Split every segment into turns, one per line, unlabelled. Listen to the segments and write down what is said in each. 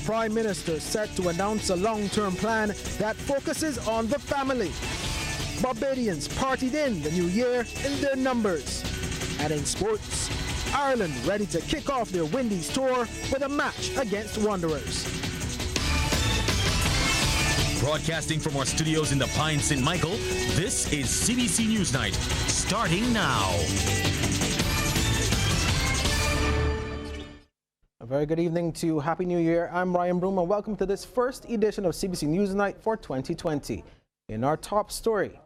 Prime Minister set to announce a long-term plan that focuses on the family. Barbadians partied in the new year in their numbers. And in sports, Ireland ready to kick off their Windies tour with a match against Wanderers.
Broadcasting from our studios in the Pine St. Michael, this is CBC Newsnight, starting now.
A very good evening to you. Happy New Year. I'm Ryan Broom and welcome to this first edition of CBC Newsnight for 2020. In our top story,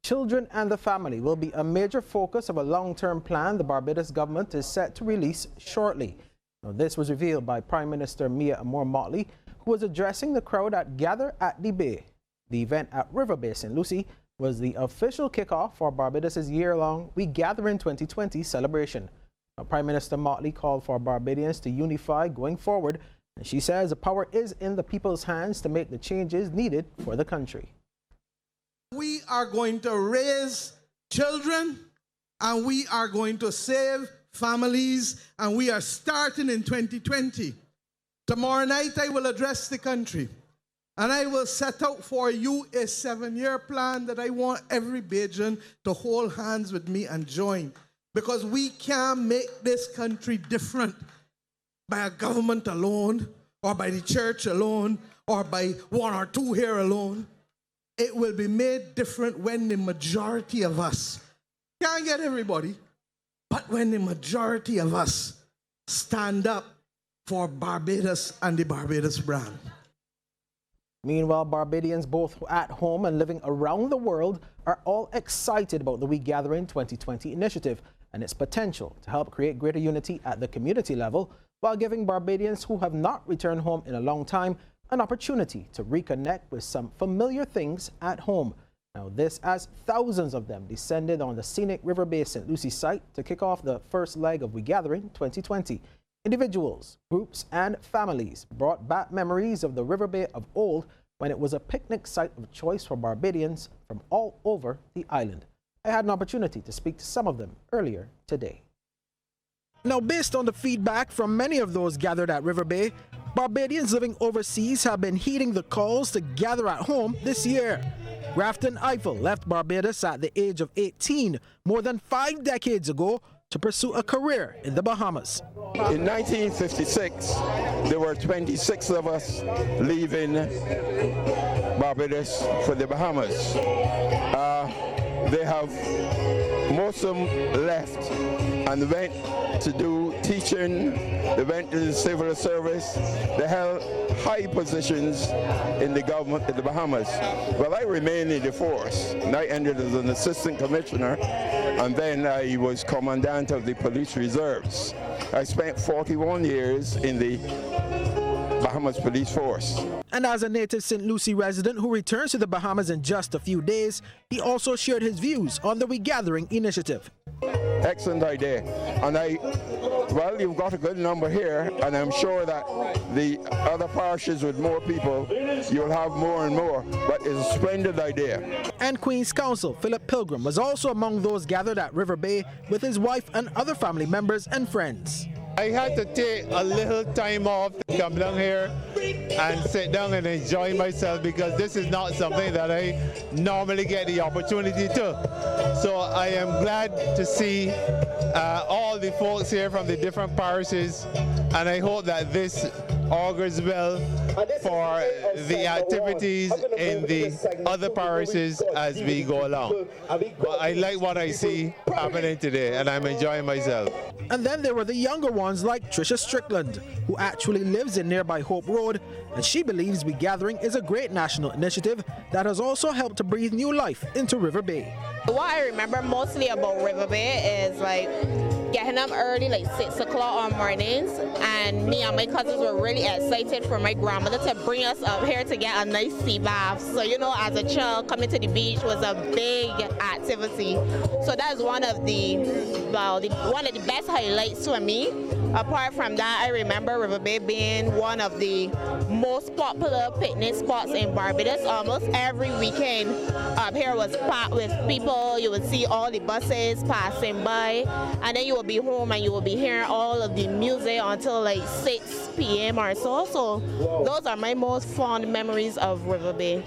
children and the family will be a major focus of a long-term plan the Barbados government is set to release shortly. Now, this was revealed by Prime Minister Mia Moore-Motley, who was addressing the crowd at Gather at the Bay. The event at River Bay St. Lucie was the official kickoff for Barbados' year-long We Gather in 2020 celebration. Now, Prime Minister Motley called for Barbadians to unify going forward, and she says the power is in the people's hands to make the changes needed for the country.
We are going to raise children and we are going to save families, and we are starting in 2020. Tomorrow night I will address the country and I will set out for you a 7-year plan that I want every Bajan to hold hands with me and join. Because we can't make this country different by a government alone, or by the church alone, or by one or two here alone. It will be made different when the majority of us, can't get everybody, but when the majority of us stand up for Barbados and the Barbados brand.
Meanwhile, Barbadians both at home and living around the world are all excited about the We Gather in 2020 initiative and its potential to help create greater unity at the community level while giving Barbadians who have not returned home in a long time an opportunity to reconnect with some familiar things at home. Now this as thousands of them descended on the scenic River Bay St. Lucie site to kick off the first leg of We Gather in 2020. Individuals, groups and families brought back memories of the River Bay of old when it was a picnic site of choice for Barbadians from all over the island. I had an opportunity to speak to some of them earlier today. Now, based on the feedback from many of those gathered at River Bay, Barbadians living overseas have been heeding the calls to gather at home this year. Grafton Eiffel left Barbados at the age of 18 more than 5 decades ago to pursue a career in the Bahamas.
In 1956, there were 26 of us leaving Barbados for the Bahamas. They have, most of them left and went to do teaching, they went to the civil service, they held high positions in the government in the Bahamas. Well, I remained in the force, and I ended as an assistant commissioner, and then I was commandant of the police reserves. I spent 41 years in the Bahamas Police Force.
And as a native St. Lucie resident who returns to the Bahamas in just a few days, he also shared his views on the We Gathering initiative.
Excellent idea. And well, you've got a good number here, and I'm sure that the other parishes with more people, you'll have more and more, but it's a splendid idea.
And Queen's Counsel Philip Pilgrim was also among those gathered at River Bay with his wife and other family members and friends.
I had to take a little time off to come down here and sit down and enjoy myself, because this is not something that I normally get the opportunity to. So I am glad to see all the folks here from the different parishes, and I hope that this augurs well for the activities in the other parishes as we go along. But I like what I see happening today, and I'm enjoying myself.
And then there were the younger ones like Tricia Strickland, who actually lives in nearby Hope Road, and she believes We Gathering is a great national initiative that has also helped to breathe new life into River Bay.
What I remember mostly about River Bay is like getting up early, like 6 o'clock on mornings, and me and my cousins were really excited for my grandmother to bring us up here to get a nice sea bath. So, you know, as a child, coming to the beach was a big activity. So that is one of the best highlights for me Apart from that, I remember River Bay being one of the most popular picnic spots in Barbados. Almost every weekend up here was packed with people. You would see all the buses passing by, and then you would be home and you would be hearing all of the music until like 6 p.m. or so. So those are my most fond memories of River Bay.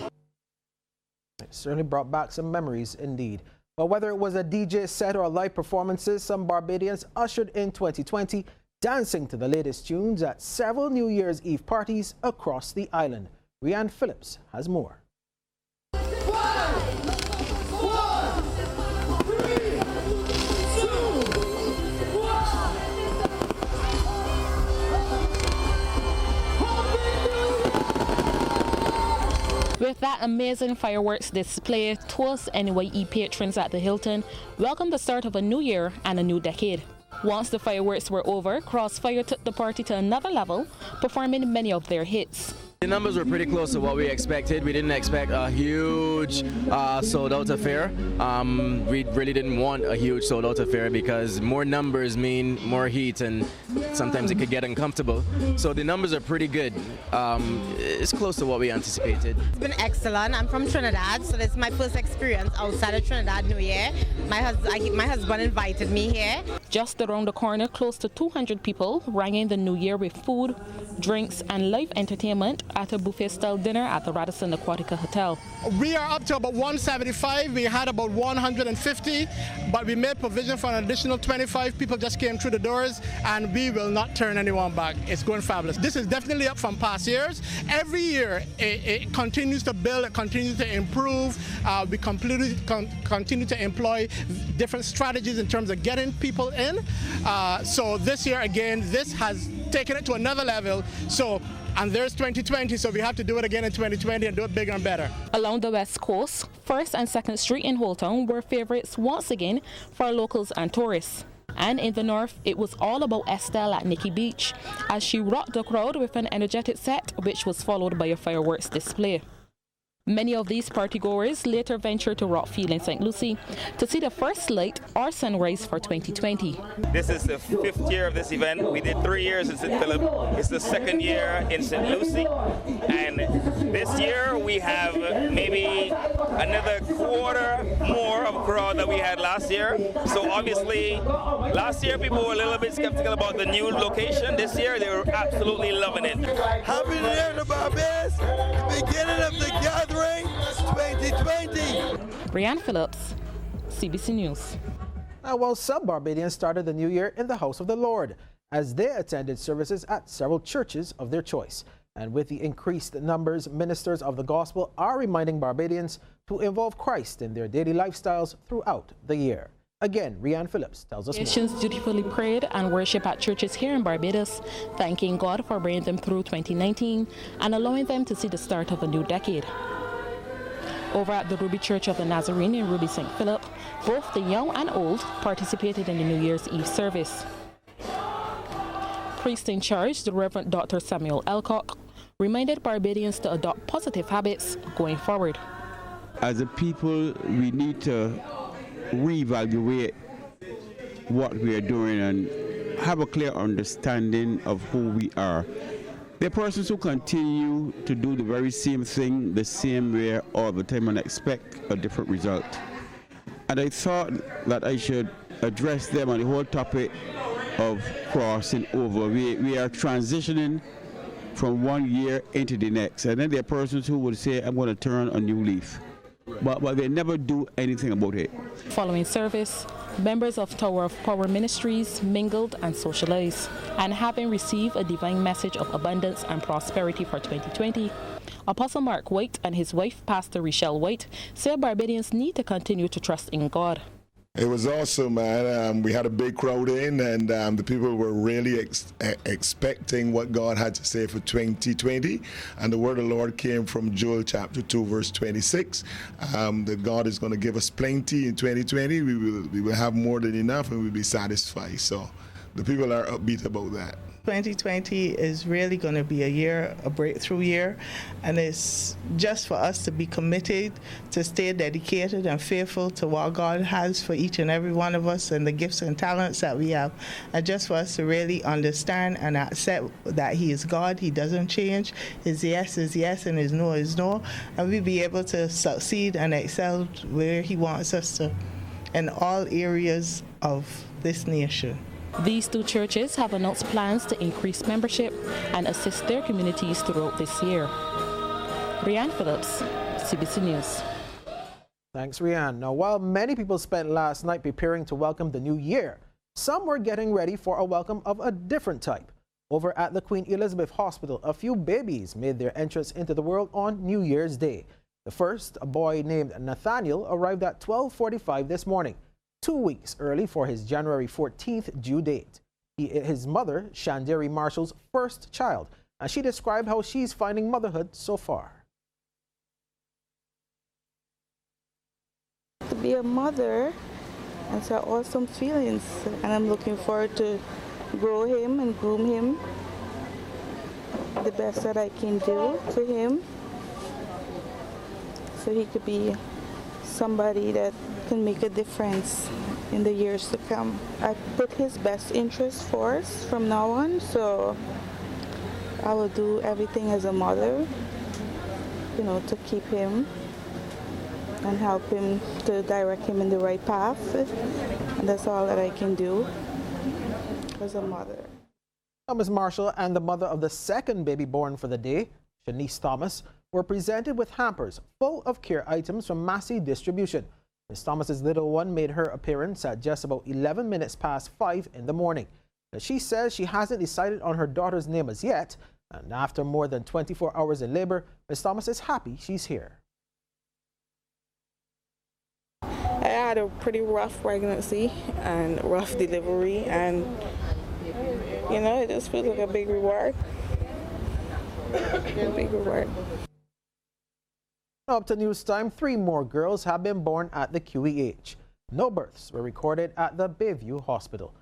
It certainly brought back some memories indeed. But whether it was a DJ set or live performances, some Barbadians ushered in 2020, dancing to the latest tunes at several New Year's Eve parties across the island. Rianne Phillips has more.
With that amazing fireworks display, tours NYE patrons at the Hilton welcomed the start of a new year and a new decade. Once the fireworks were over, Crossfire took the party to another level, performing many of their hits.
The numbers were pretty close to what we expected. We didn't expect a huge sold-out affair. We really didn't want a huge sold-out affair because more numbers mean more heat, and sometimes it could get uncomfortable. So the numbers are pretty good. It's close to what we anticipated.
It's been excellent. I'm from Trinidad, so this is my first experience outside of Trinidad New Year. My husband invited me here.
Just around the corner, close to 200 people rang in the new year with food, drinks, and live entertainment at a buffet-style dinner at the Radisson Aquatica Hotel.
We are up to about 175. We had about 150, but we made provision for an additional 25. People just came through the doors, and we will not turn anyone back. It's going fabulous. This is definitely up from past years. Every year, it continues to build, it continues to improve. We continue to employ different strategies in terms of getting people in. So this year, again, this has taken it to another level. And there's 2020, so we have to do it again in 2020 and do it bigger and better.
Along the West Coast, 1st and 2nd Street in Holtown were favorites once again for locals and tourists. And in the north, it was all about Estelle at Nikki Beach, as she rocked the crowd with an energetic set, which was followed by a fireworks display. Many of these partygoers later ventured to Rockfield in St. Lucie to see the first light or sunrise for 2020.
This is the 5th year of this event. We did 3 years in St. Philip. It's the 2nd year in St. Lucie. And this year we have maybe another quarter more of a crowd than we had last year. So obviously, last year people were a little bit skeptical about the new location. This year they were absolutely loving it.
Happy New Year to Barbados, the beginning of the gathering 2020.
Rianne Phillips, CBC News.
Well, some Barbadians started the new year in the house of the Lord as they attended services at several churches of their choice. And with the increased numbers, ministers of the gospel are reminding Barbadians to involve Christ in their daily lifestyles throughout the year. Again, Rianne Phillips tells us more.
Christians dutifully prayed and worship at churches here in Barbados, thanking God for bringing them through 2019 and allowing them to see the start of a new decade. Over at the Ruby Church of the Nazarene in Ruby St. Philip, both the young and old participated in the New Year's Eve service. Priest in charge, the Reverend Dr. Samuel Elcock, reminded Barbadians to adopt positive habits going forward.
As a people, we need to reevaluate what we are doing and have a clear understanding of who we are. There are persons who continue to do the very same thing the same way all the time and expect a different result. And I thought that I should address them on the whole topic of crossing over. We are transitioning from one year into the next. And then there are persons who would say, I'm going to turn a new leaf. But they never do anything about it.
Following service, members of Tower of Power Ministries mingled and socialized. And having received a divine message of abundance and prosperity for 2020, Apostle Mark White and his wife, Pastor Richelle White, said Barbadians need to continue to trust in God.
It was awesome, man. We had a big crowd in, and the people were really expecting what God had to say for 2020. And the word of the Lord came from Joel chapter 2, verse 26, that God is going to give us plenty in 2020. We will have more than enough, and we'll be satisfied. So the people are upbeat about that.
2020 is really going to be a breakthrough year, and it's just for us to be committed, to stay dedicated and faithful to what God has for each and every one of us and the gifts and talents that we have, and just for us to really understand and accept that He is God. He doesn't change. His yes is yes and His no is no, and we be able to succeed and excel where He wants us to in all areas of this nation.
These two churches have announced plans to increase membership and assist their communities throughout this year. Rianne Phillips, CBC News.
Thanks, Rianne. Now, while many people spent last night preparing to welcome the new year, some were getting ready for a welcome of a different type. Over at the Queen Elizabeth Hospital, a few babies made their entrance into the world on New Year's Day. The first, a boy named Nathaniel, arrived at 12:45 this morning, 2 weeks early for his January 14th due date. He is his mother, Shanderi Marshall's first child, and she described how she's finding motherhood so far.
To be a mother, it's an awesome feelings, and I'm looking forward to grow him and groom him the best that I can do to him, so he could be somebody that can make a difference in the years to come. I put his best interest first from now on, so I will do everything as a mother, to keep him and help him, to direct him in the right path. And that's all that I can do as a mother.
Ms. Marshall and the mother of the second baby born for the day, Jenice Thomas, were presented with hampers full of care items from Massey Distribution. Ms. Thomas's little one made her appearance at just about 11 minutes past 5 in the morning. She says she hasn't decided on her daughter's name as yet, and after more than 24 hours in labor, Ms. Thomas is happy she's here.
I had a pretty rough pregnancy and rough delivery, and it just feels like a big reward. A big reward.
Up to news time, 3 more girls have been born at the QEH. No births were recorded at the Bayview Hospital.